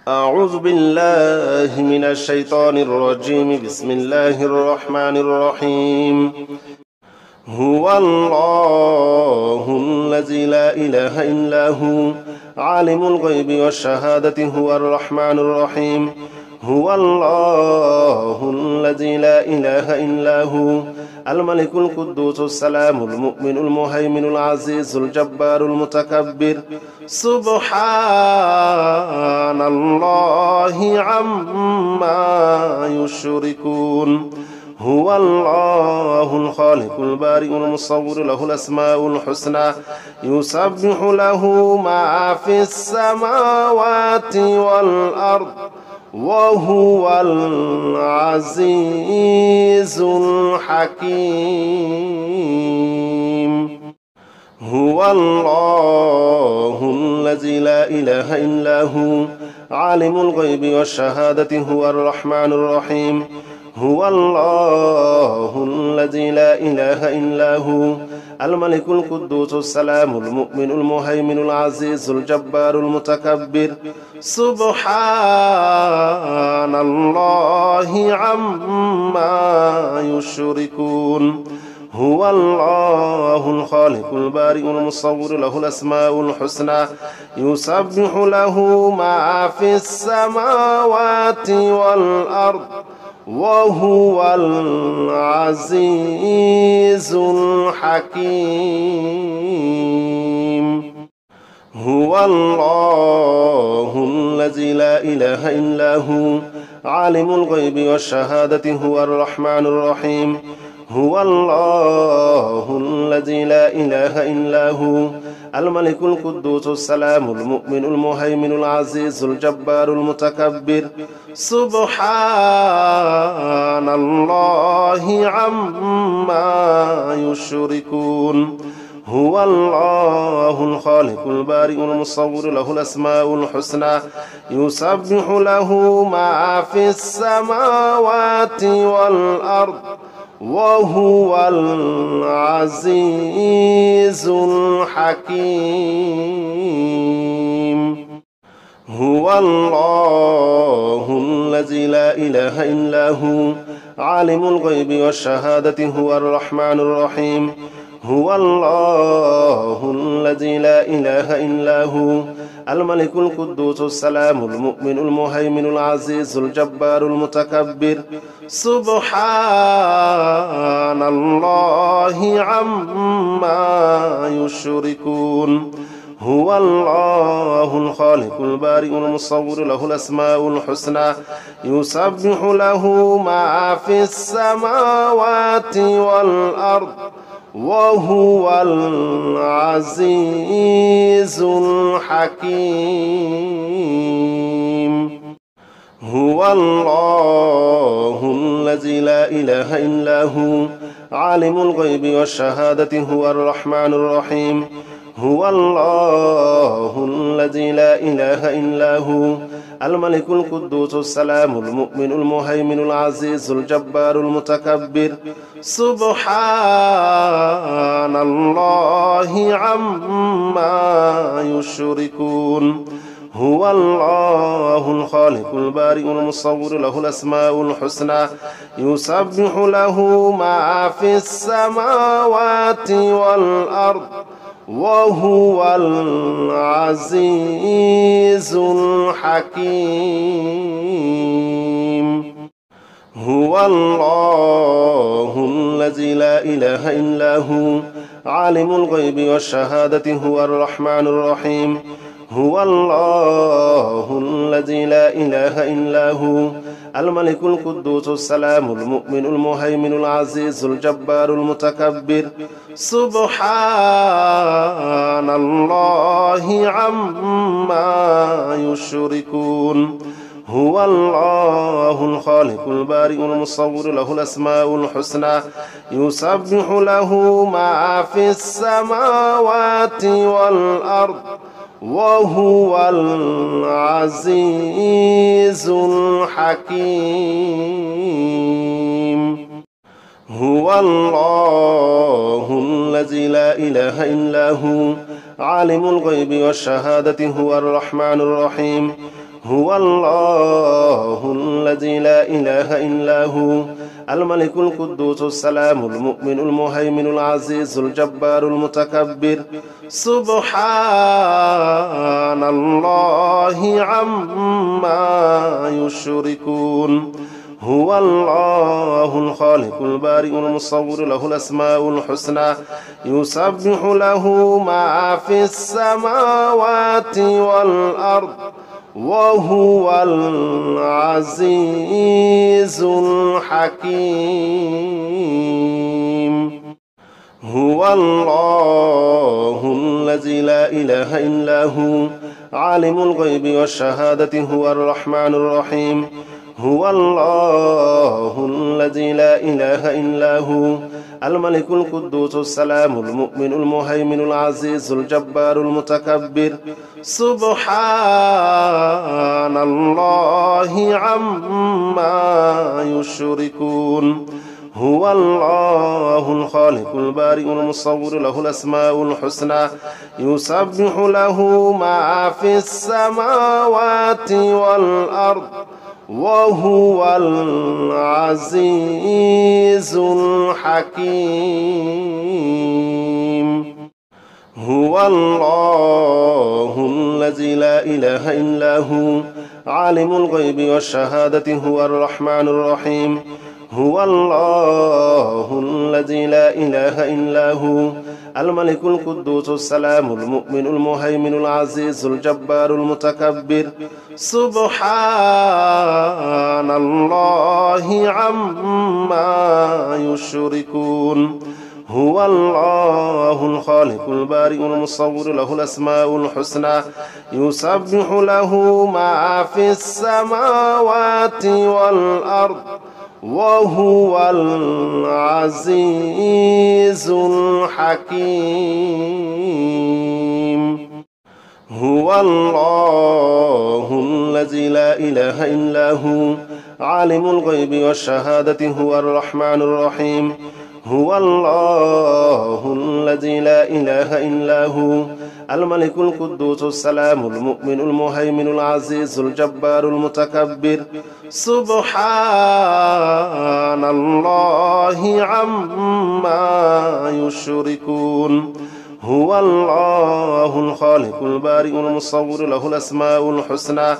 أعوذ بالله من الشيطان الرجيم. بسم الله الرحمن الرحيم. هو الله الذي لا إله إلا هو عالم الغيب والشهادة هو الرحمن الرحيم. هو الله الذي لا إله إلا هو الملك القدوس السلام المؤمن المهيمن العزيز الجبار المتكبر. سبحان الله عما يشركون. هو الله الخالق البارئ المصور له الأسماء الحسنى يسبح له ما في السماوات والأرض وهو العزيز الحكيم. هو الله الذي لا إله إلا هو عالم الغيب والشهادة هو الرحمن الرحيم. هو الله الذي لا إله إلا هو الملك القدوس السلام المؤمن المهيمن العزيز الجبار المتكبر. سبحان الله عما يشركون. هو الله الخالق البارئ المصور له الأسماء الحسنى يسبح له ما في السماوات والأرض وهو العزيز الحكيم. هو الله الذي لا إله إلا هو عالم الغيب والشهادة هو الرحمن الرحيم. هو الله الذي لا إله إلا هو الملك القدوس السلام المؤمن المهيمن العزيز الجبار المتكبر. سبحان الله عما يشركون. هو الله الخالق البارئ المصور له الأسماء الحسنى يسبح له ما في السماوات والأرض وهو العزيز الحكيم. هو الله الذي لا إله إلا هو عالم الغيب والشهادة هو الرحمن الرحيم. هو الله الذي لا إله إلا هو الملك القدوس السلام المؤمن المهيمن العزيز الجبار المتكبر. سبحان الله عما يشركون. هو الله الخالق البارئ المصور له الأسماء الحسنى يسبح له ما في السماوات والأرض وهو العزيز الحكيم. هو الله الذي لا إله إلا هو عالم الغيب والشهادة هو الرحمن الرحيم. هو الله الذي لا إله إلا هو الملك القدوس السلام المؤمن المهيمن العزيز الجبار المتكبر. سبحان الله عما يشركون. هو الله الخالق البارئ المصور له الأسماء الحسنى يسبح له ما في السماوات والأرض وهو العزيز الحكيم. هو الله الذي لا إله إلا هو عالم الغيب والشهادة هو الرحمن الرحيم. هو الله الذي لا إله إلا هو الملك القدوس السلام المؤمن المهيمن العزيز الجبار المتكبر. سبحان الله عما يشركون. هو الله الخالق البارئ المصور له الأسماء الحسنى يسبح له ما في السماوات والأرض وهو العزيز الحكيم. هو الله الذي لا إله إلا هو عالم الغيب والشهادة هو الرحمن الرحيم. هو الله الذي لا إله إلا هو الملك القدوس السلام المؤمن المهيمن العزيز الجبار المتكبر سبحان الله عما يشركون هو الله الخالق البارئ المصور له الأسماء الحسنى يسبح له ما في السماوات والأرض وهو العزيز الحكيم هو الله الذي لا إله إلا هو عالم الغيب والشهادة هو الرحمن الرحيم هو الله الذي لا إله إلا هو الملك القدوس السلام المؤمن المهيمن العزيز الجبار المتكبر سبحان الله عما يشركون هو الله الخالق البارئ المصور له الأسماء الحسنى يسبح له ما في السماوات والأرض وهو العزيز الحكيم هو الله الذي لا إله إلا هو عالم الغيب والشهادة هو الرحمن الرحيم هو الله الذي لا إله إلا هو الملك القدوس السلام المؤمن المهيمن العزيز الجبار المتكبر سبحان الله عما يشركون هو الله الخالق البارئ المصور له الأسماء الحسنى يسبح له ما في السماوات والأرض وهو العزيز الحكيم هو الله الذي لا إله إلا هو عالم الغيب والشهادة هو الرحمن الرحيم هو الله الذي لا إله إلا هو الملك القدوس السلام المؤمن المهيمن العزيز الجبار المتكبر سبحان الله عما يشركون هو الله الخالق البارئ المصور له الأسماء الحسنى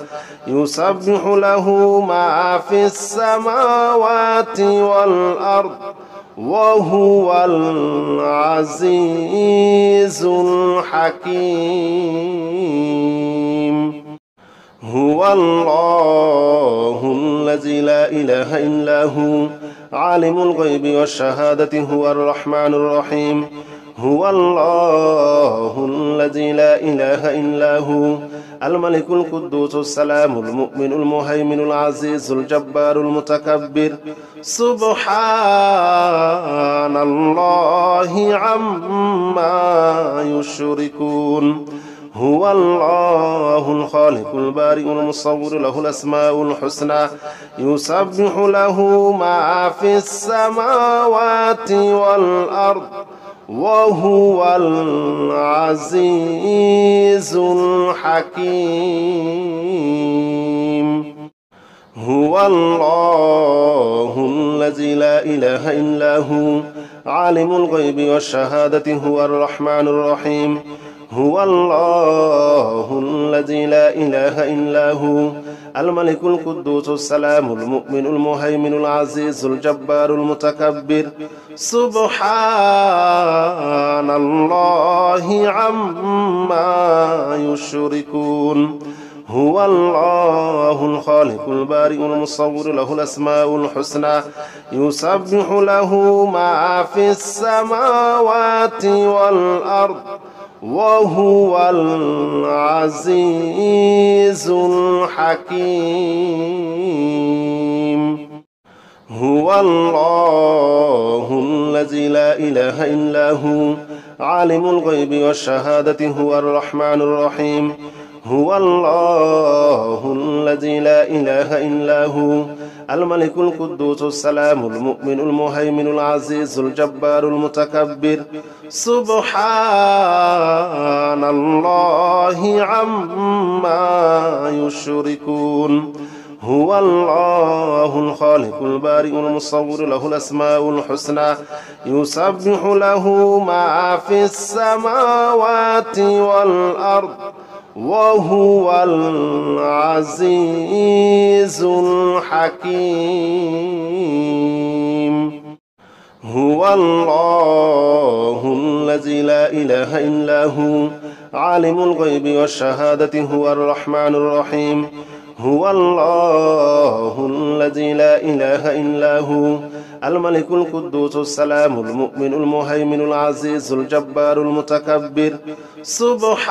يسبح له ما في السماوات والأرض وهو العزيز الحكيم هو الله الذي لا إله إلا هو عالم الغيب والشهادة هو الرحمن الرحيم هو الله الذي لا إله إلا هو الملك القدوس السلام المؤمن المهيمن العزيز الجبار المتكبر سبحان الله عما يشركون هو الله الخالق البارئ المصور له الأسماء الحسنى يسبح له ما في السماوات والأرض وهو العزيز الحكيم هو الله الذي لا إله إلا هو عالم الغيب والشهادة هو الرحمن الرحيم هو الله الذي لا إله إلا هو الملك القدوس السلام المؤمن المهيمن العزيز الجبار المتكبر سبحان الله عما يشركون هو الله الخالق البارئ المصور له الأسماء الحسنى يسبح له ما في السماوات والأرض وهو العزيز الحكيم هو الله الذي لا إله إلا هو عالم الغيب والشهادة هو الرحمن الرحيم هو الله الذي لا إله إلا هو الملك القدوس السلام المؤمن المهيمن العزيز الجبار المتكبر سبحان الله عما يشركون هو الله الخالق البارئ المصور له الأسماء الحسنى يسبح له ما في السماوات والأرض وهو العزيز الحكيم هو الله الذي لا إله إلا هو عالم الغيب والشهادة هو الرحمن الرحيم هو الله الذي لا إله إلا هو الملك القدوس السلام المؤمن المهيمن العزيز الجبار المتكبر سبحان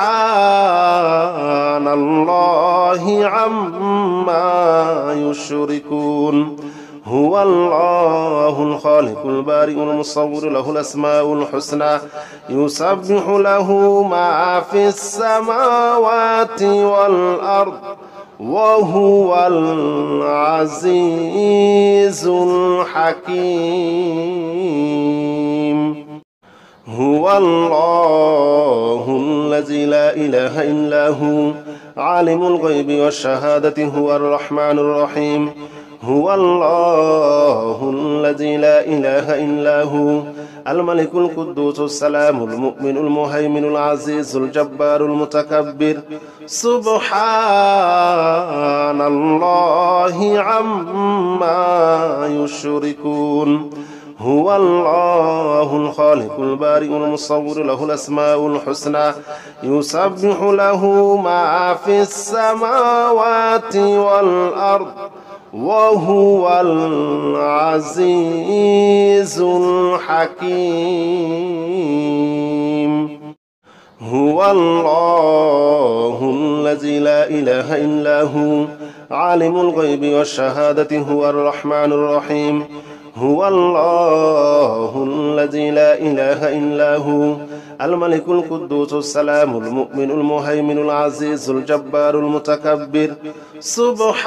الله عما يشركون هو الله الخالق البارئ المصور له الأسماء الحسنى يسبح له ما في السماوات والأرض وهو العزيز الحكيم هو الله الذي لا إله إلا هو عالم الغيب والشهادة هو الرحمن الرحيم هو الله الذي لا إله إلا هو الملك القدوس السلام المؤمن المهيمن العزيز الجبار المتكبر سبحان الله عما يشركون هو الله الخالق البارئ المصور له الأسماء الحسنى يسبح له ما في السماوات والأرض وهو العزيز الحكيم هو الله الذي لا إله إلا هو عالم الغيب والشهادة هو الرحمن الرحيم هو الله الذي لا إله إلا هو الملك القدوس السلام المؤمن المهيمن العزيز الجبار المتكبر سبحان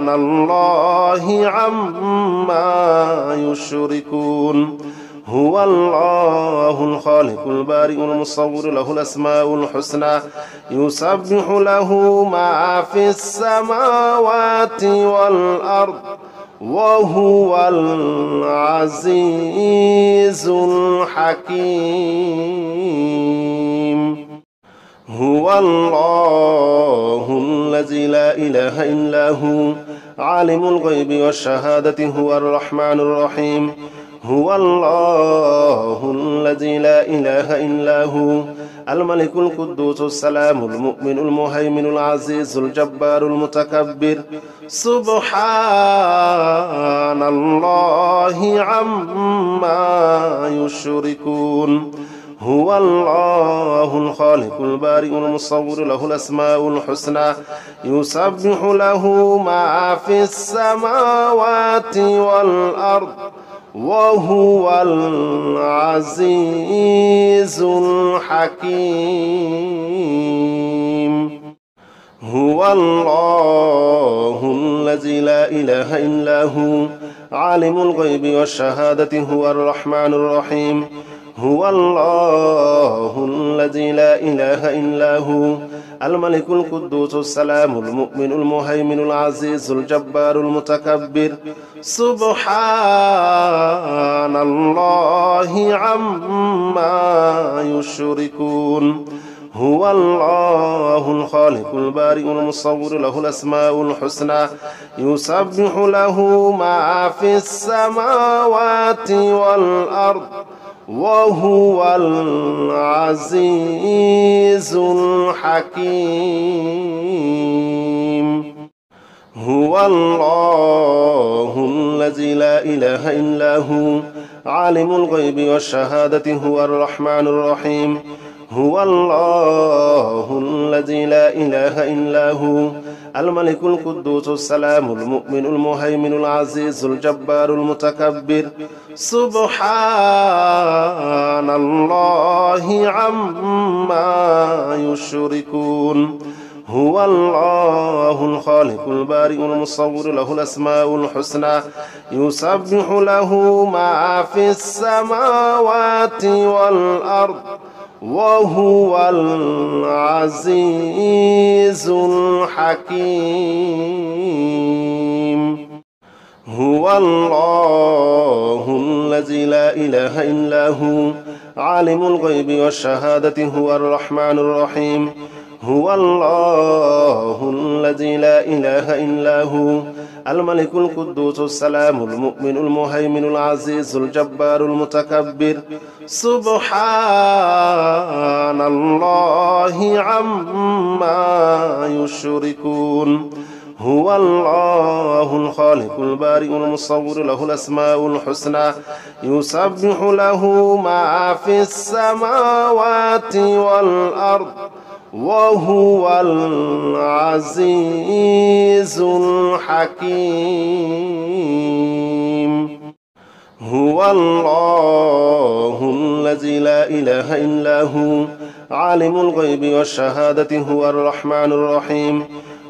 الله عما يشركون هو الله الخالق البارئ المصور له الأسماء الحسنى يسبح له ما في السماوات والأرض وهو العزيز الحكيم هو الله الذي لا إله إلا هو عالم الغيب والشهادة هو الرحمن الرحيم هو الله الذي لا إله إلا هو الملك القدوس السلام المؤمن المهيمن العزيز الجبار المتكبر سبحان الله عما يشركون هو الله الخالق البارئ المصور له الأسماء الحسنى يسبح له ما في السماوات والأرض وهو العزيز الحكيم هو الله الذي لا إله إلا هو عالم الغيب والشهادة هو الرحمن الرحيم هو الله الذي لا إله إلا هو الملك القدوس السلام المؤمن المهيمن العزيز الجبار المتكبر سبحان الله عما يشركون هو الله الخالق البارئ المصور له الأسماء الحسنى يسبح له ما في السماوات والأرض وهو العزيز الحكيم هو الله الذي لا إله إلا هو عالم الغيب والشهادة هو الرحمن الرحيم هو الله الذي لا إله إلا هو الملك القدوس السلام المؤمن المهيمن العزيز الجبار المتكبر سبحان الله عما يشركون هو الله الخالق البارئ المصور له الأسماء الحسنى يسبح له ما في السماوات والأرض وهو العزيز الحكيم هو الله الذي لا إله إلا هو عالم الغيب والشهادة هو الرحمن الرحيم هو الله الذي لا إله إلا هو الملك القدوس السلام المؤمن المهيمن العزيز الجبار المتكبر سبحان الله عما يشركون هو الله الخالق البارئ المصور له الأسماء الحسنى يسبح له ما في السماوات والأرض وهو العزيز الحكيم هو الله الذي لا إله إلا هو عالم الغيب والشهادة هو الرحمن الرحيم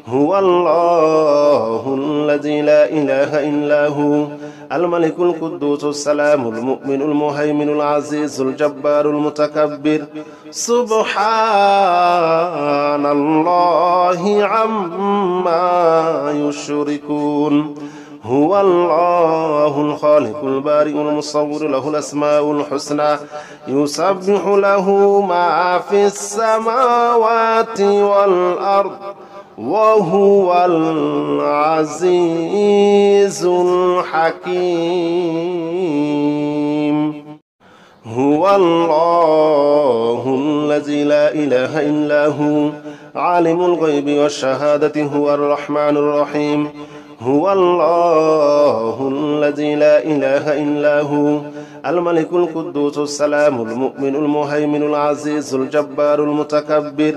هو الله الذي لا إله إلا هو الملك القدوس السلام المؤمن المهيمن العزيز الجبار المتكبر سبحان الله عما يشركون هو الله الخالق البارئ المصور له الأسماء الحسنى يسبح له ما في السماوات والأرض وهو العزيز الحكيم هو الله الذي لا إله إلا هو عالم الغيب والشهادة هو الرحمن الرحيم هو الله الذي لا إله إلا هو الملك القدوس السلام المؤمن المهيمن العزيز الجبار المتكبر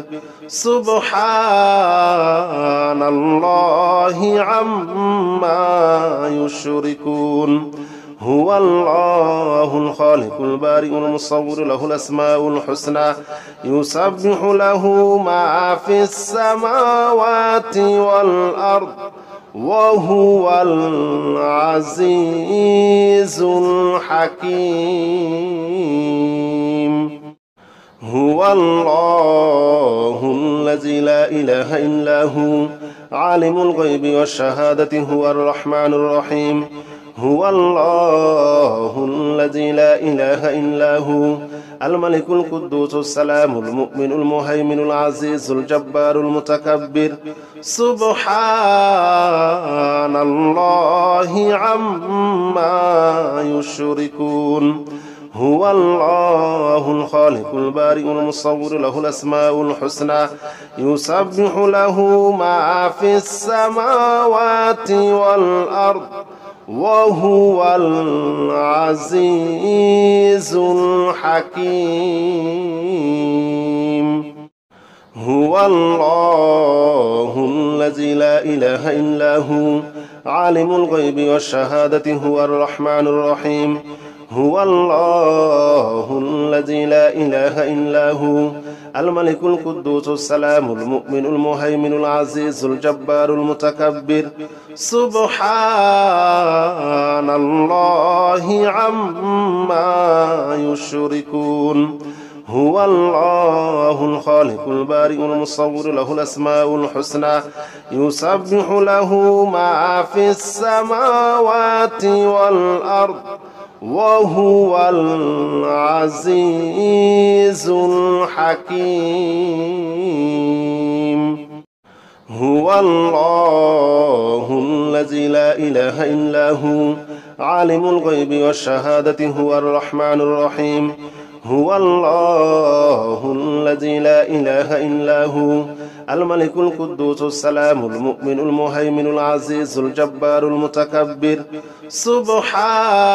سبحان الله عما يشركون هو الله الخالق البارئ المصور له الأسماء الحسنى يسبح له ما في السماوات والأرض وهو العزيز الحكيم هو الله الذي لا إله إلا هو عالم الغيب والشهادة هو الرحمن الرحيم هو الله الذي لا إله إلا هو الملك القدوس السلام المؤمن المهيمن العزيز الجبار المتكبر سبحان الله عما يشركون هو الله الخالق البارئ المصور له الأسماء الحسنى يسبح له ما في السماوات والأرض وهو العزيز الحكيم هو الله الذي لا إله إلا هو عالم الغيب والشهادة هو الرحمن الرحيم هو الله الذي لا إله إلا هو الملك القدوس السلام المؤمن المهيمن العزيز الجبار المتكبر سبحان الله عما يشركون هو الله الخالق البارئ المصور له الأسماء الحسنى يسبح له ما في السماوات والأرض وهو العزيز الحكيم هو الله الذي لا إله إلا هو عالم الغيب والشهادة هو الرحمن الرحيم هو الله الذي لا إله إلا هو الملك القدوس السلام المؤمن المهيمن العزيز الجبار المتكبر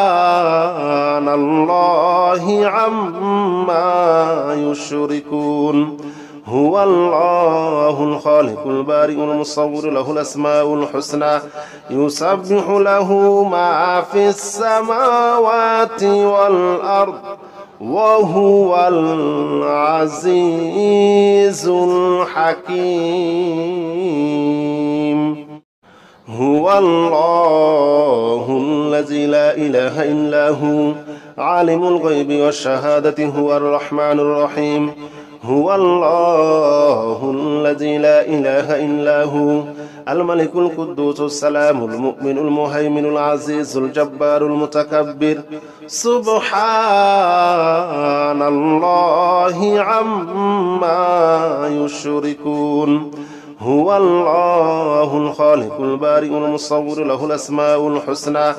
سبحان الله عما يشركون هو الله الخالق البارئ المصور له الأسماء الحسنى يسبح له ما في السماوات والأرض وهو العزيز الحكيم. هو الله الذي لا إله إلا هو عالم الغيب والشهادة هو الرحمن الرحيم. هو الله الذي لا إله إلا هو الملك القدوس السلام المؤمن المهيمن العزيز الجبار المتكبر. سبحان الله عما يشركون. هو الله الخالق البارئ المصور له الأسماء الحسنى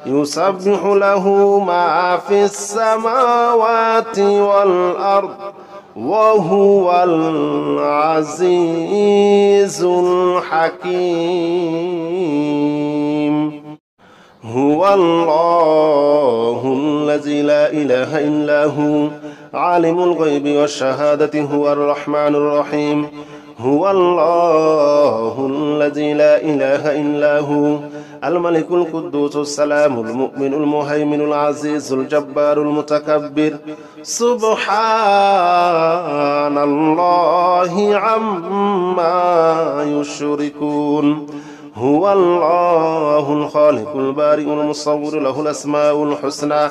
يسبح له ما في السماوات والأرض وهو العزيز الحكيم. هو الله الذي لا إله إلا هو عالم الغيب والشهادة هو الرحمن الرحيم. هو الله الذي لا إله إلا هو الملك القدوس السلام المؤمن المهيمن العزيز الجبار المتكبر. سبحان الله عما يشركون. هو الله الخالق البارئ المصور له الأسماء الحسنى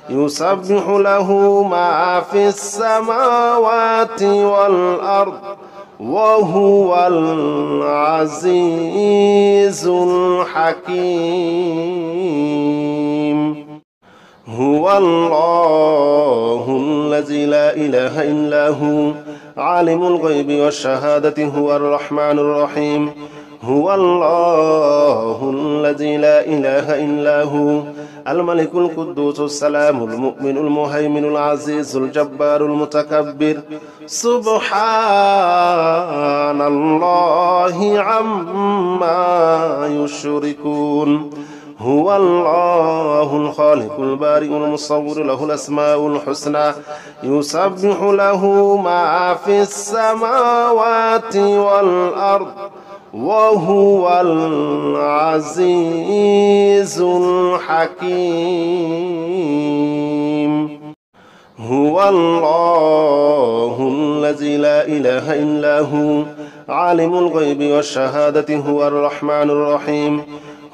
يسبح له ما في السماوات والأرض وهو العزيز الحكيم. هو الله الذي لا إله إلا هو عالم الغيب والشهادة هو الرحمن الرحيم. هو الله الذي لا إله إلا هو الملك القدوس السلام المؤمن المهيمن العزيز الجبار المتكبر. سبحان الله عما يشركون. هو الله الخالق البارئ المصور له الأسماء الحسنى يسبح له ما في السماوات والأرض وهو العزيز الحكيم. هو الله الذي لا إله إلا هو عالم الغيب والشهادة هو الرحمن الرحيم.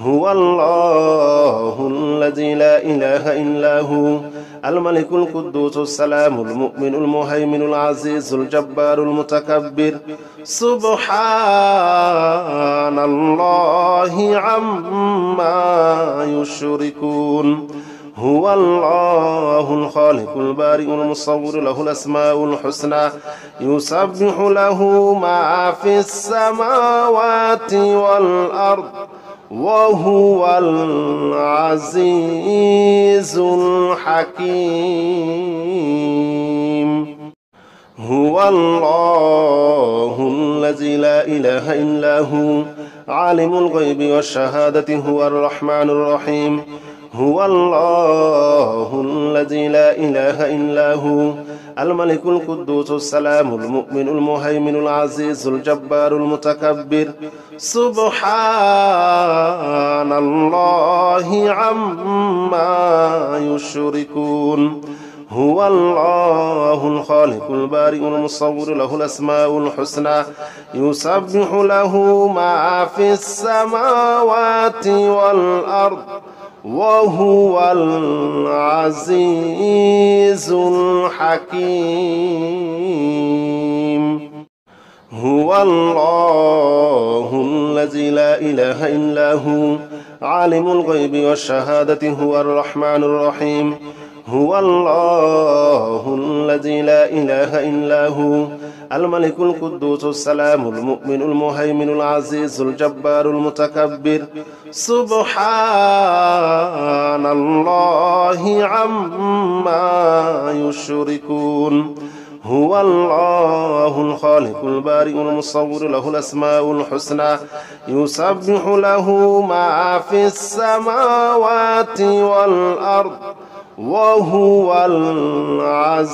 هو الله الذي لا إله إلا هو الملك القدوس السلام المؤمن المهيمن العزيز الجبار المتكبر. سبحان الله عما يشركون. هو الله الخالق البارئ المصور له الأسماء الحسنى يسبح له ما في السماوات والأرض وهو العزيز الحكيم. هو الله الذي لا إله إلا هو عالم الغيب والشهادة هو الرحمن الرحيم. هو الله الذي لا إله إلا هو الملك القدوس السلام المؤمن المهيمن العزيز الجبار المتكبر. سبحان الله عما يشركون. هو الله الخالق البارئ المصور له الأسماء الحسنى يسبح له ما في السماوات والأرض وهو العزيز الحكيم. هو الله الذي لا إله إلا هو عالم الغيب والشهادة هو الرحمن الرحيم. هو الله الذي لا إله إلا هو الملك القدوس السلام المؤمن المهيمن العزيز الجبار المتكبر. سبحان الله عما يشركون. هو الله الخالق البارئ المصور له الأسماء الحسنى يسبح له ما في السماوات والأرض وهو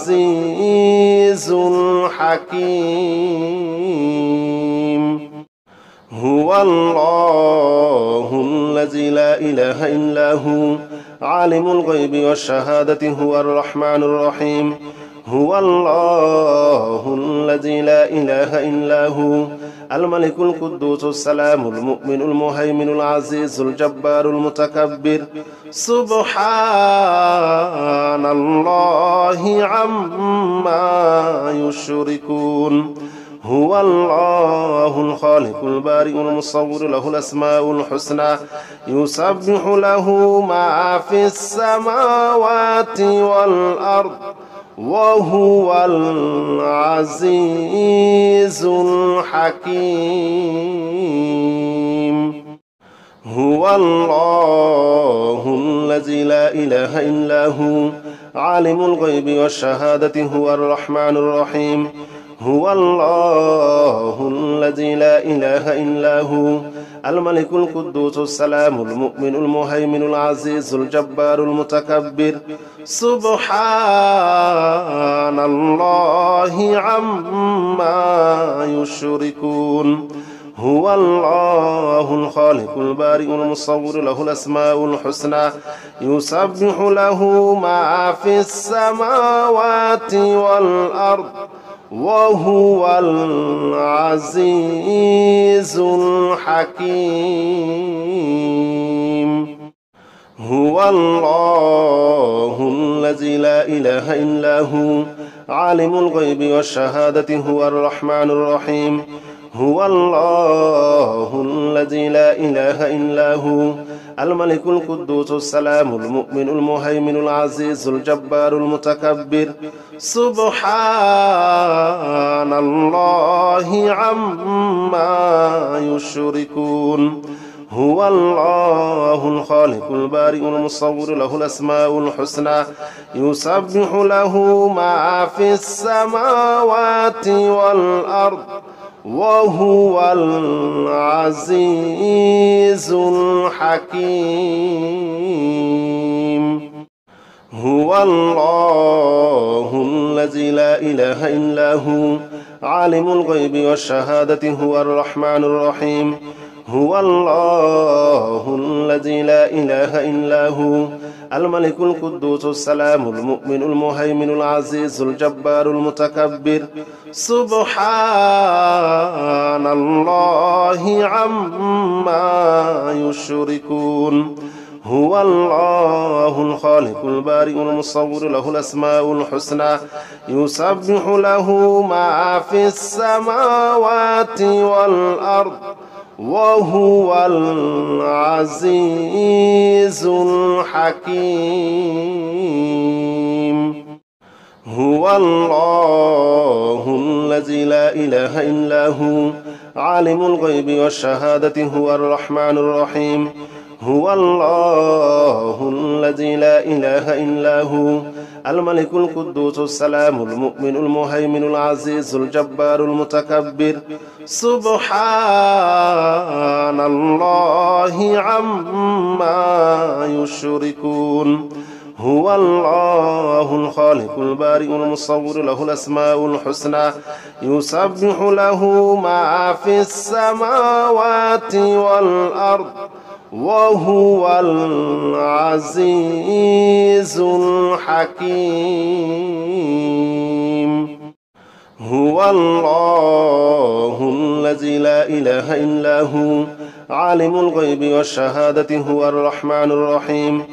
العزيز الحكيم. هو الله الذي لا إله إلا هو عالم الغيب والشهادة هو الرحمن الرحيم. هو الله الذي لا إله إلا هو الملك القدوس السلام المؤمن المهيمن العزيز الجبار المتكبر. سبحان الله عما يشركون. هو الله الخالق البارئ المصور له الأسماء الحسنى يسبح له ما في السماوات والأرض وهو العزيز الحكيم. هو الله الذي لا إله إلا هو عالم الغيب والشهادة هو الرحمن الرحيم. هو الله الذي لا إله إلا هو الملك القدوس السلام المؤمن المهيمن العزيز الجبار المتكبر. سبحان الله عما يشركون. هو الله الخالق البارئ المصور له الأسماء الحسنى يسبح له ما في السماوات والأرض وهو العزيز الحكيم. هو الله الذي لا إله إلا هو عالم الغيب والشهادة هو الرحمن الرحيم. هو الله الذي لا إله إلا هو الملك القدوس السلام المؤمن المهيمن العزيز الجبار المتكبر. سبحان الله عما يشركون. هو الله الخالق البارئ المصور له الأسماء الحسنى يسبح له ما في السماوات والأرض وهو العزيز الحكيم. هو الله الذي لا إله إلا هو عالم الغيب والشهادة هو الرحمن الرحيم. هو الله الذي لا إله إلا هو الملك القدوس السلام المؤمن المهيمن العزيز الجبار المتكبر. سبحان الله عما يشركون. هو الله الخالق البارئ المصور له الأسماء الحسنى يسبح له ما في السماوات والأرض وهو العزيز الحكيم. هو الله الذي لا إله إلا هو عالم الغيب والشهادة هو الرحمن الرحيم. هو الله الذي لا إله إلا هو الملك القدوس السلام المؤمن المهيمن العزيز الجبار المتكبر. سبحان الله عما يشركون. هو الله الخالق البارئ المصور له الأسماء الحسنى يسبح له ما في السماوات والأرض وهو العزيز الحكيم. هو الله الذي لا إله إلا هو عالم الغيب والشهادة هو الرحمن الرحيم.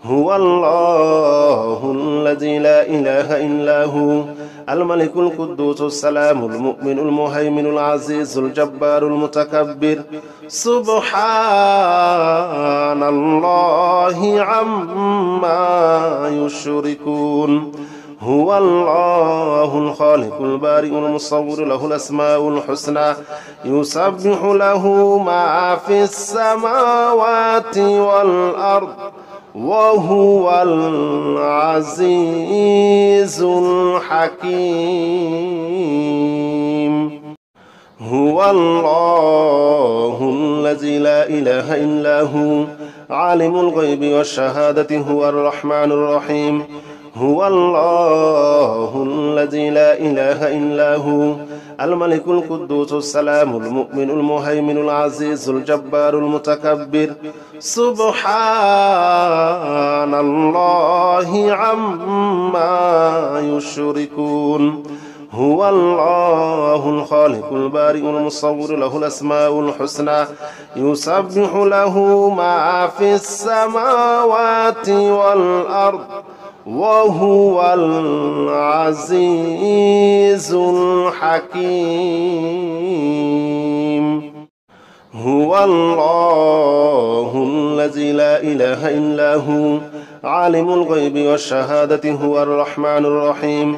هو الله الذي لا إله إلا هو الملك القدوس السلام المؤمن المهيمن العزيز الجبار المتكبر. سبحان الله عما يشركون. هو الله الخالق البارئ المصور له الأسماء الحسنى يسبح له ما في السماوات والأرض وهو العزيز الحكيم. هو الله الذي لا إله إلا هو عالم الغيب والشهادة هو الرحمن الرحيم. هو الله الذي لا إله إلا هو الملك القدوس السلام المؤمن المهيمن العزيز الجبار المتكبر سبحان الله عما يشركون هو الله الخالق البارئ المصور له الأسماء الحسنى يسبح له ما في السماوات والأرض وهو العزيز الحكيم هو الله الذي لا إله إلا هو عالم الغيب والشهادة هو الرحمن الرحيم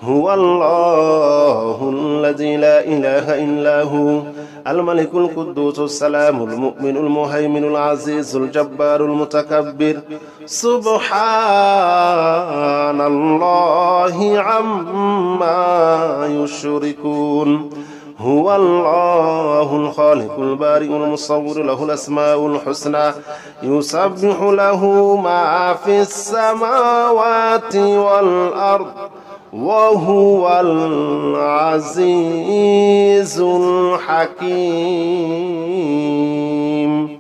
هو الله الذي لا إله إلا هو الملك القدوس السلام المؤمن المهيمن العزيز الجبار المتكبر سبحان الله عما يشركون هو الله الخالق البارئ المصور له الأسماء الحسنى يسبح له ما في السماوات والأرض وهو العزيز الحكيم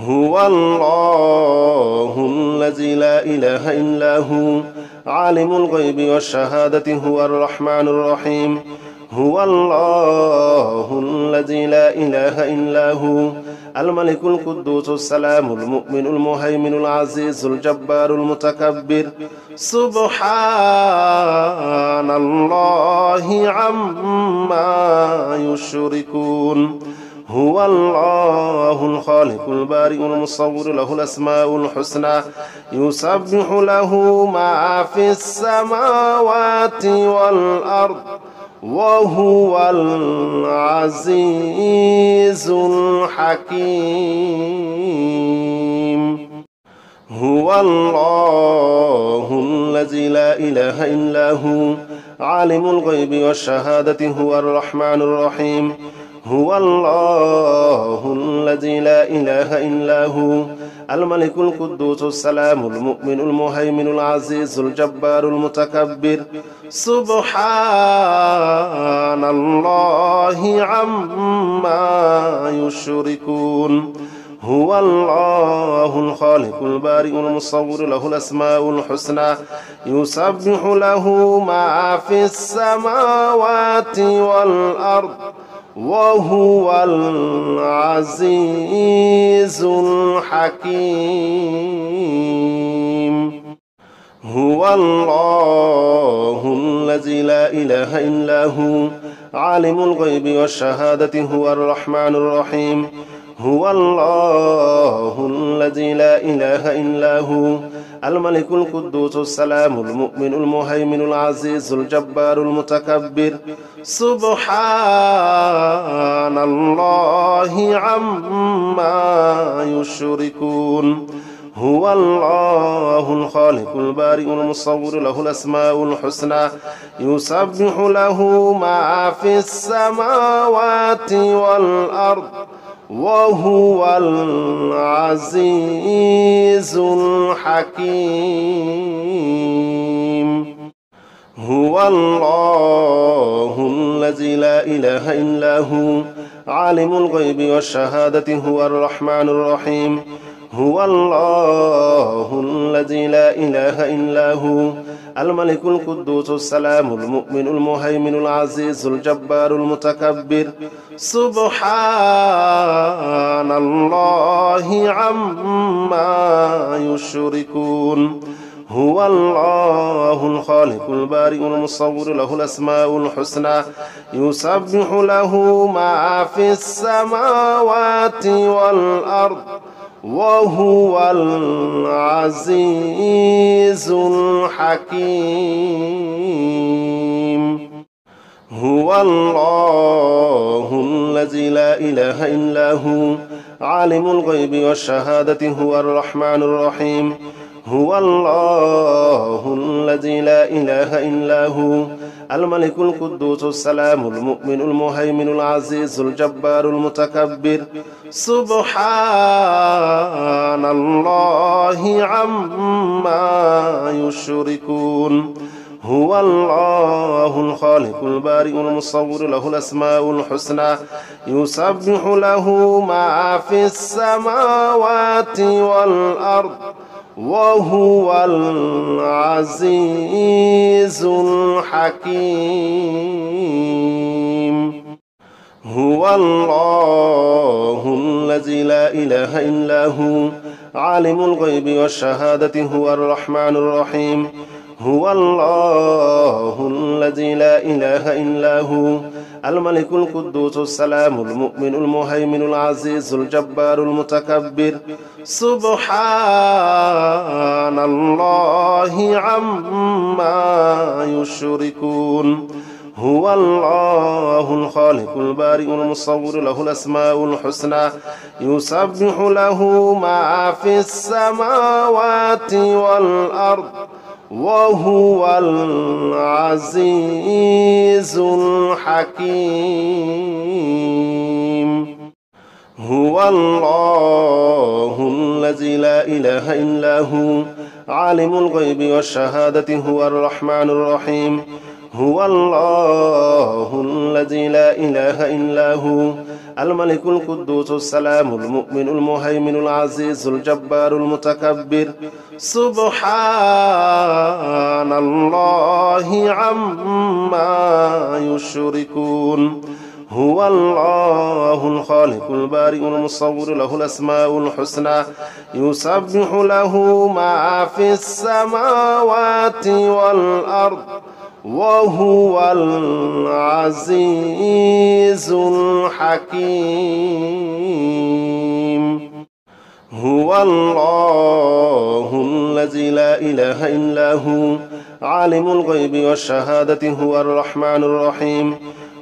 هو الله الذي لا إله إلا هو عالم الغيب والشهادة هو الرحمن الرحيم هو الله الذي لا إله إلا هو الملك القدوس السلام المؤمن المهيمن العزيز الجبار المتكبر سبحان الله عما يشركون هو الله الخالق البارئ المصور له الأسماء الحسنى يسبح له ما في السماوات والأرض وهو العزيز الحكيم هو الله الذي لا إله إلا هو عالم الغيب والشهادة هو الرحمن الرحيم هو الله الذي لا إله إلا هو الملك القدوس السلام المؤمن المهيمن العزيز الجبار المتكبر سبحان الله عما يشركون هو الله الخالق البارئ المصور له الأسماء الحسنى يسبح له ما في السماوات والأرض وهو العزيز الحكيم هو الله الذي لا إله إلا هو عالم الغيب والشهادة هو الرحمن الرحيم هو الله الذي لا إله إلا هو الملك القدوس السلام المؤمن المهيمن العزيز الجبار المتكبر سبحان الله عما يشركون هو الله الخالق البارئ المصور له الأسماء الحسنى يسبح له ما في السماوات والأرض وهو العزيز الحكيم هو الله الذي لا إله إلا هو عالم الغيب والشهادة هو الرحمن الرحيم هو الله الذي لا إله إلا هو الملك القدوس السلام المؤمن المهيمن العزيز الجبار المتكبر سبحان الله عما يشركون هو الله الخالق البارئ المصور له الأسماء الحسنى يسبح له ما في السماوات والأرض وهو العزيز الحكيم هو الله الذي لا إله إلا هو عالم الغيب والشهادة هو الرحمن الرحيم هو الله الذي لا إله إلا هو الملك القدوس السلام المؤمن المهيمن العزيز الجبار المتكبر سبحان الله عما يشركون هو الله الخالق البارئ المصور له الأسماء الحسنى يسبح له ما في السماوات والأرض وهو العزيز الحكيم هو الله الذي لا إله إلا هو عالم الغيب والشهادة هو الرحمن الرحيم هو الله الذي لا إله إلا هو الملك القدوس السلام المؤمن المهيمن العزيز الجبار المتكبر سبحان الله عما يشركون هو الله الخالق البارئ المصور له الأسماء الحسنى يسبح له ما في السماوات والأرض وهو العزيز الحكيم هو الله الذي لا إله إلا هو عالم الغيب والشهادة هو الرحمن الرحيم هو الله الذي لا إله إلا هو الملك القدوس السلام المؤمن المهيمن العزيز الجبار المتكبر سبحان الله عما يشركون هو الله الخالق البارئ المصور له الأسماء الحسنى يسبح له ما في السماوات والأرض وهو العزيز الحكيم هو الله الذي لا إله إلا هو عالم الغيب والشهادة هو الرحمن الرحيم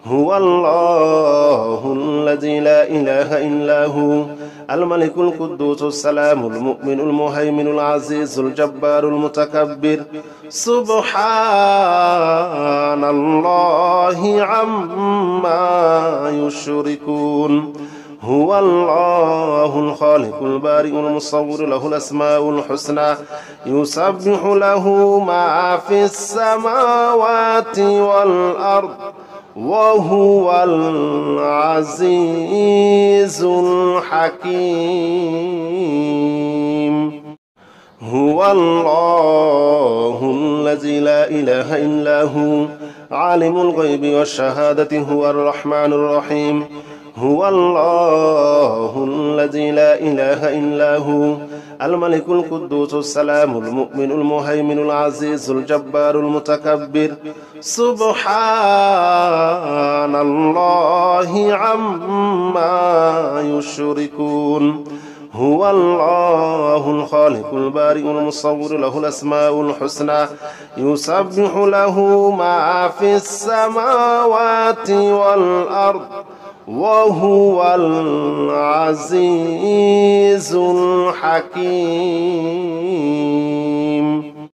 هو الله الذي لا إله إلا هو الملك القدوس السلام المؤمن المهيمن العزيز الجبار المتكبر سبحان الله عما يشركون هو الله الخالق البارئ المصور له الأسماء الحسنى يسبح له ما في السماوات والأرض وهو العزيز الحكيم هو الله الذي لا إله إلا هو عالم الغيب والشهادة هو الرحمن الرحيم هو الله الذي لا إله إلا هو الملك القدوس السلام المؤمن المهيمن العزيز الجبار المتكبر سبحان الله عما يشركون هو الله الخالق البارئ المصور له الأسماء الحسنى يسبح له ما في السماوات والأرض وهو العزيز الحكيم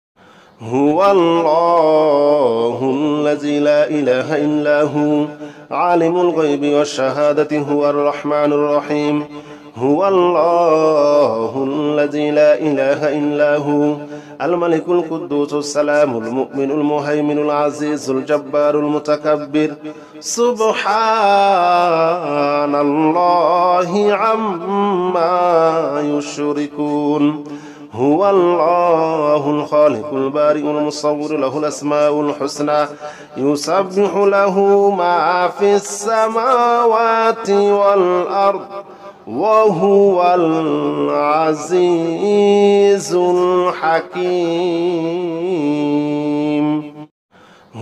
هو الله الذي لا إله إلا هو عالم الغيب والشهادة هو الرحمن الرحيم هو الله الذي لا إله إلا هو الملك القدوس السلام المؤمن المهيمن العزيز الجبار المتكبر سبحان الله عما يشركون هو الله الخالق البارئ المصور له الأسماء الحسنى يسبح له ما في السماوات والأرض وهو العزيز الحكيم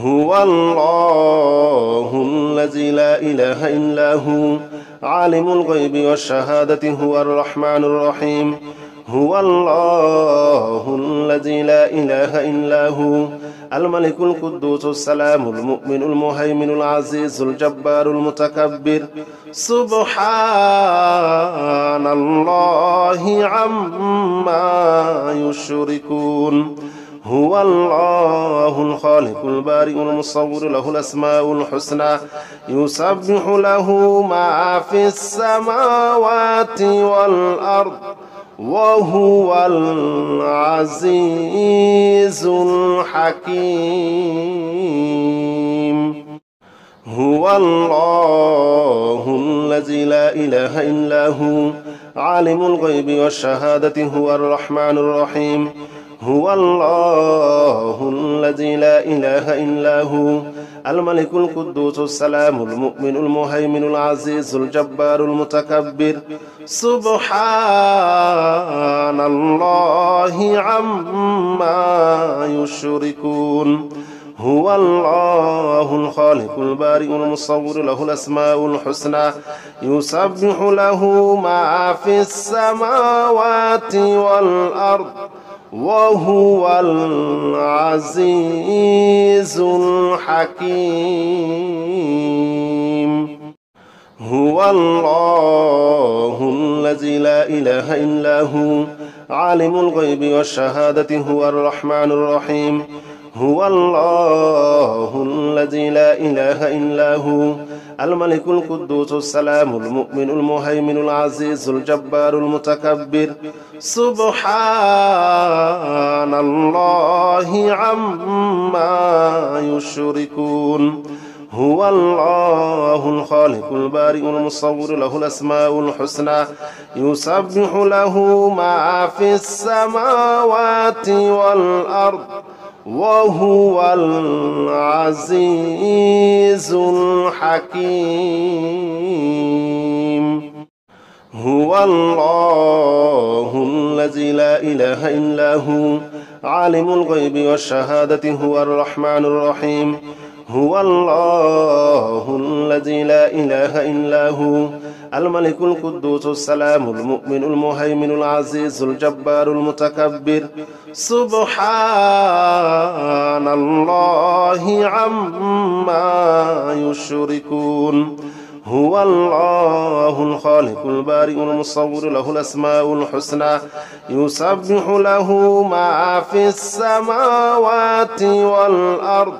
هو الله الذي لا إله إلا هو عالم الغيب والشهادة هو الرحمن الرحيم هو الله الذي لا إله إلا هو الملك القدوس السلام المؤمن المهيمن العزيز الجبار المتكبر سبحان الله عما يشركون هو الله الخالق البارئ المصور له الأسماء الحسنى يسبح له ما في السماوات والأرض وهو العزيز الحكيم. هو الله الذي لا إله إلا هو عالم الغيب والشهادة هو الرحمن الرحيم. هو الله الذي لا إله إلا هو الملك القدوس السلام المؤمن المهيمن العزيز الجبار المتكبر. سبحان الله عما يشركون. هو الله الخالق البارئ المصور له الأسماء الحسنى يسبح له ما في السماوات والأرض وهو العزيز الحكيم. هو الله الذي لا إله إلا هو عالم الغيب والشهادة هو الرحمن الرحيم. هو الله الذي لا إله إلا هو الملك القدوس السلام المؤمن المهيمن العزيز الجبار المتكبر. سبحان الله عما يشركون. هو الله الخالق البارئ المصور له الأسماء الحسنى يسبح له ما في السماوات والأرض وهو العزيز الحكيم. هو الله الذي لا إله إلا هو عالم الغيب والشهادة هو الرحمن الرحيم. هو الله الذي لا إله إلا هو الملك القدوس السلام المؤمن المهيمن العزيز الجبار المتكبر. سبحان الله عما يشركون. هو الله الخالق البارئ المصور له الأسماء الحسنى يسبح له ما في السماوات والأرض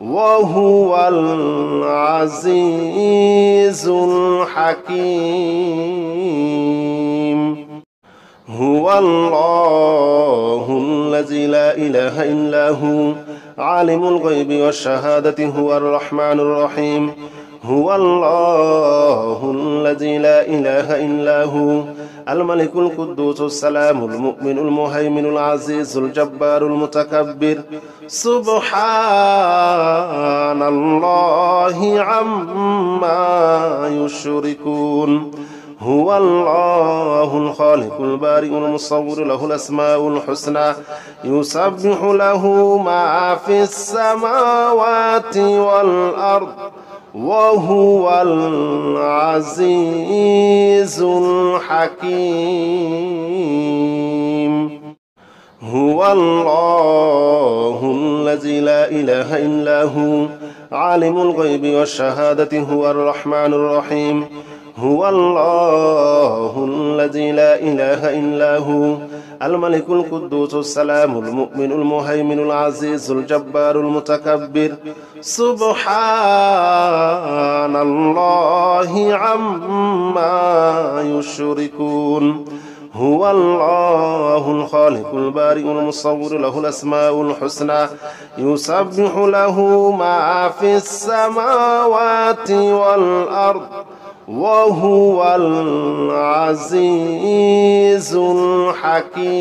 وهو العزيز الحكيم. هو الله الذي لا إله إلا هو عالم الغيب والشهادة هو الرحمن الرحيم. هو الله الذي لا إله إلا هو الملك القدوس السلام المؤمن المهيمن العزيز الجبار المتكبر. سبحان الله عما يشركون. هو الله الخالق البارئ المصور له الأسماء الحسنى يسبح له ما في السماوات والأرض وهو العزيز الحكيم. هو الله الذي لا إله إلا هو عالم الغيب والشهادة هو الرحمن الرحيم. هو الله الذي لا إله إلا هو الملك القدوس السلام المؤمن المهيمن العزيز الجبار المتكبر. سبحان الله عما يشركون. هو الله الخالق البارئ المصور له الأسماء الحسنى يسبح له ما في السماوات والأرض وهو العزيز الحكيم.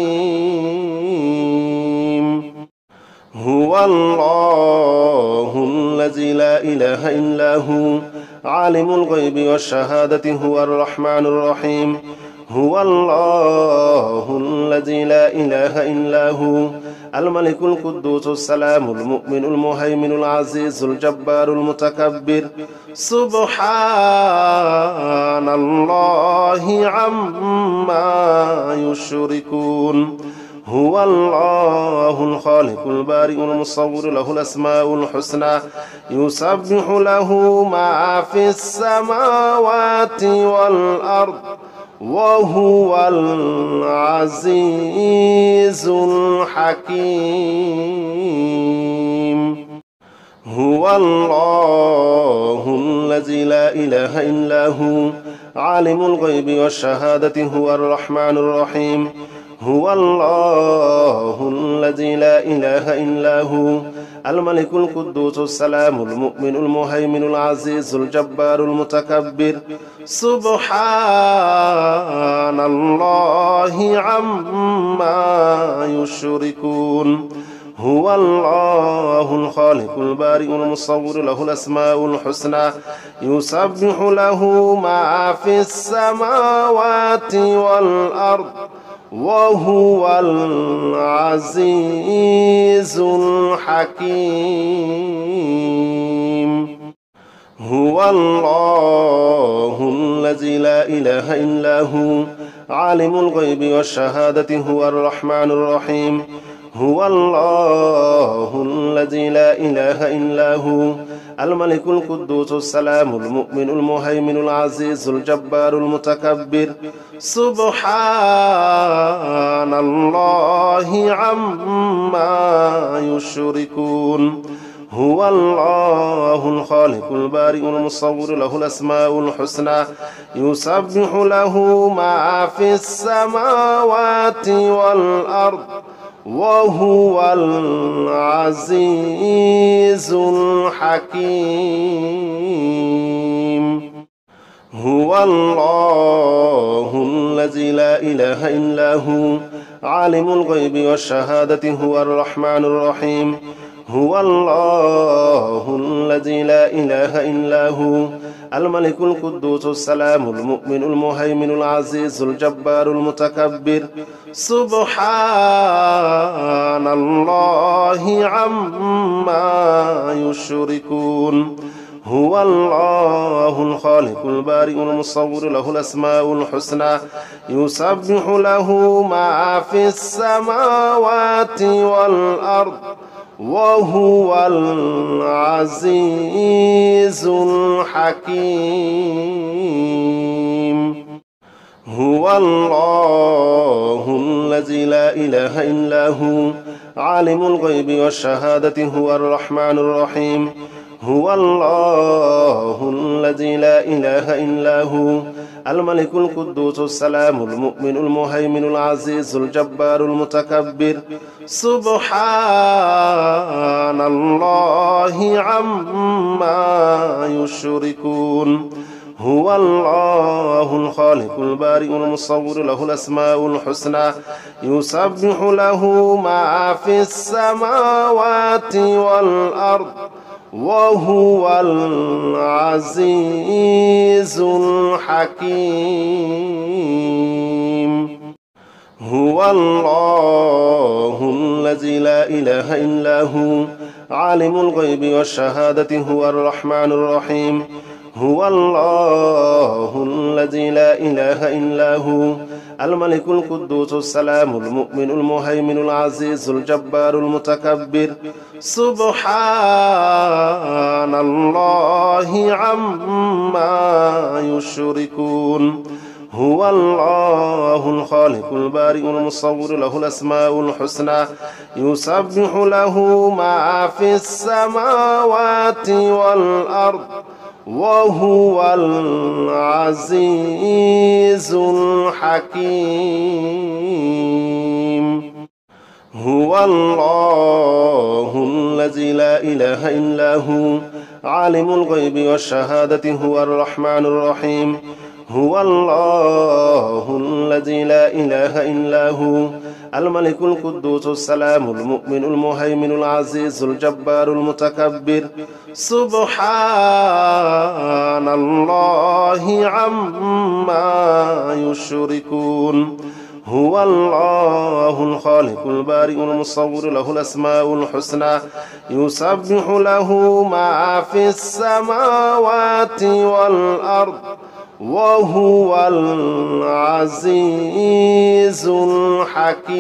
هو الله الذي لا إله إلا هو عالم الغيب والشهادة هو الرحمن الرحيم. هو الله الذي لا إله إلا هو الملك القدوس السلام المؤمن المهيمن العزيز الجبار المتكبر. سبحان الله عما يشركون. هو الله الخالق البارئ المصور له الأسماء الحسنى يسبح له ما في السماوات والأرض وهو العزيز الحكيم. هو الله الذي لا إله إلا هو عالم الغيب والشهادة هو الرحمن الرحيم. هو الله الذي لا إله إلا هو الملك القدوس السلام المؤمن المهيمن العزيز الجبار المتكبر. سبحان الله عما يشركون. هو الله الخالق البارئ المصور له الأسماء الحسنى يسبح له ما في السماوات والأرض وهو العزيز الحكيم. هو الله الذي لا إله إلا هو عالم الغيب والشهادة هو الرحمن الرحيم. هو الله الذي لا إله إلا هو الملك القدوس السلام المؤمن المهيمن العزيز الجبار المتكبر. سبحان الله عما يشركون. هو الله الخالق البارئ المصور له الأسماء الحسنى يسبح له ما في السماوات والأرض وهو العزيز الحكيم. هو الله الذي لا إله إلا هو عالم الغيب والشهادة هو الرحمن الرحيم. هو الله الذي لا إله إلا هو الملك القدوس السلام المؤمن المهيمن العزيز الجبار المتكبر. سبحان الله عما يشركون. هو الله الخالق البارئ المصور له الأسماء الحسنى يسبح له ما في السماوات والأرض وهو العزيز الحكيم. هو الله الذي لا إله إلا هو عالم الغيب والشهادة هو الرحمن الرحيم. هو الله الذي لا إله إلا هو الملك القدوس السلام المؤمن المهيمن العزيز الجبار المتكبر. سبحان الله عما يشركون. هو الله الخالق البارئ المصور له الأسماء الحسنى يسبح له ما في السماوات والأرض وهو العزيز الحكيم. هو الله الذي لا إله إلا هو عالم الغيب والشهادة هو الرحمن الرحيم. هو الله الذي لا إله إلا هو الملك القدوس السلام المؤمن المهيمن العزيز الجبار المتكبر. سبحان الله عما يشركون. هو الله الخالق البارئ المصور له الأسماء الحسنى يسبح له ما في السماوات والأرض وهو العزيز الحكيم. هو الله الذي لا إله إلا هو عالم الغيب والشهادة هو الرحمن الرحيم. هو الله الذي لا إله إلا هو الملك القدوس السلام المؤمن المهيمن العزيز الجبار المتكبر. سبحان الله عما يشركون. هو الله الخالق البارئ المصور له الأسماء الحسنى يسبح له ما في السماوات والأرض وهو العزيز الحكيم.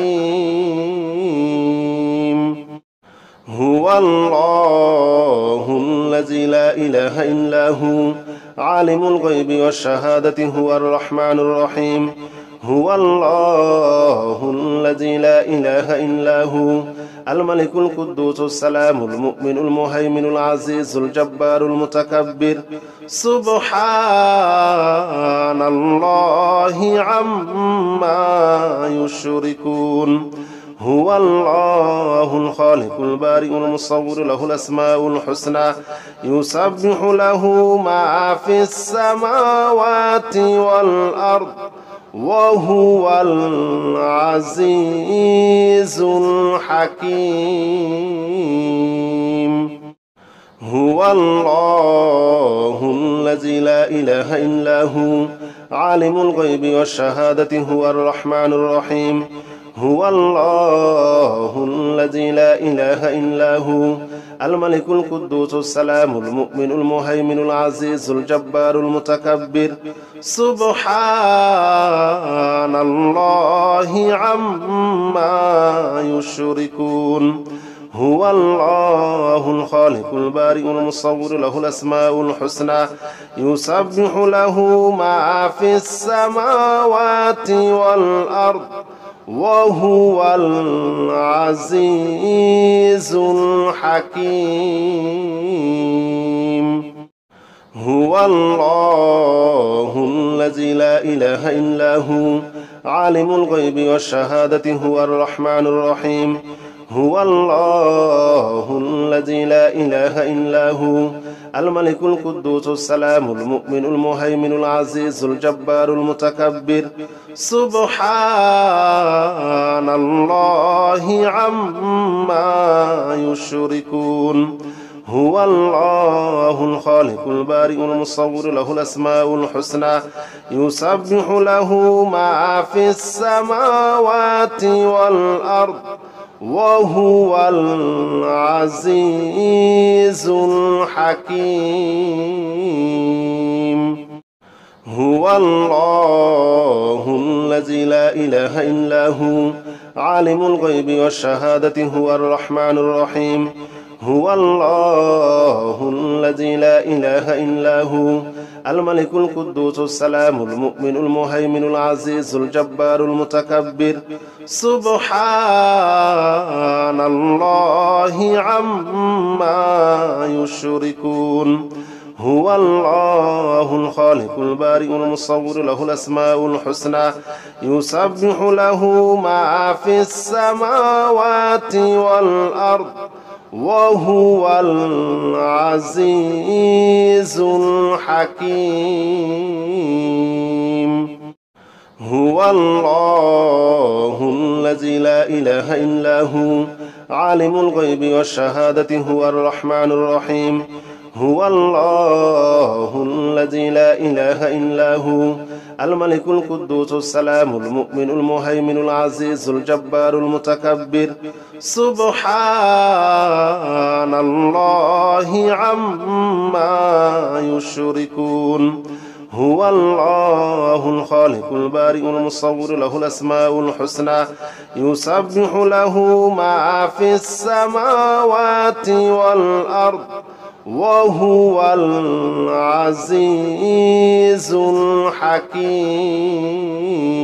هو الله الذي لا إله إلا هو عالم الغيب والشهادة هو الرحمن الرحيم. هو الله الذي لا إله إلا هو الملك القدوس السلام المؤمن المهيمن العزيز الجبار المتكبر سبحان الله عما يشركون هو الله الخالق البارئ المصور له الأسماء الحسنى يسبح له ما في السماوات والأرض وهو العزيز الحكيم هو الله الذي لا إله إلا هو عالم الغيب والشهادة هو الرحمن الرحيم هو الله الذي لا إله إلا هو الملك القدوس السلام المؤمن المهيمن العزيز الجبار المتكبر سبحان الله عما يشركون هو الله الخالق البارئ المصور له الأسماء الحسنى يسبح له ما في السماوات والأرض وهو العزيز الحكيم هو الله الذي لا إله إلا هو عالم الغيب والشهادة هو الرحمن الرحيم هو الله الذي لا إله إلا هو الملك القدوس السلام المؤمن المهيمن العزيز الجبار المتكبر سبحان الله عما يشركون هو الله الخالق البارئ المصور له الأسماء الحسنى يسبح له ما في السماوات والأرض وهو العزيز الحكيم هو الله الذي لا إله إلا هو عالم الغيب والشهادة هو الرحمن الرحيم هو الله الذي لا إله إلا هو الملك القدوس السلام المؤمن المهيمن العزيز الجبار المتكبر سبحان الله عما يشركون هو الله الخالق البارئ المصور له الأسماء الحسنى يسبح له ما في السماوات والأرض وهو العزيز الحكيم هو الله الذي لا إله إلا هو عالم الغيب والشهادة هو الرحمن الرحيم هو الله الذي لا إله إلا هو الملك القدوس السلام المؤمن المهيمن العزيز الجبار المتكبر سبحان الله عما يشركون هو الله الخالق البارئ المصور له الأسماء الحسنى يسبح له ما في السماوات والأرض وهو العزيز الحكيم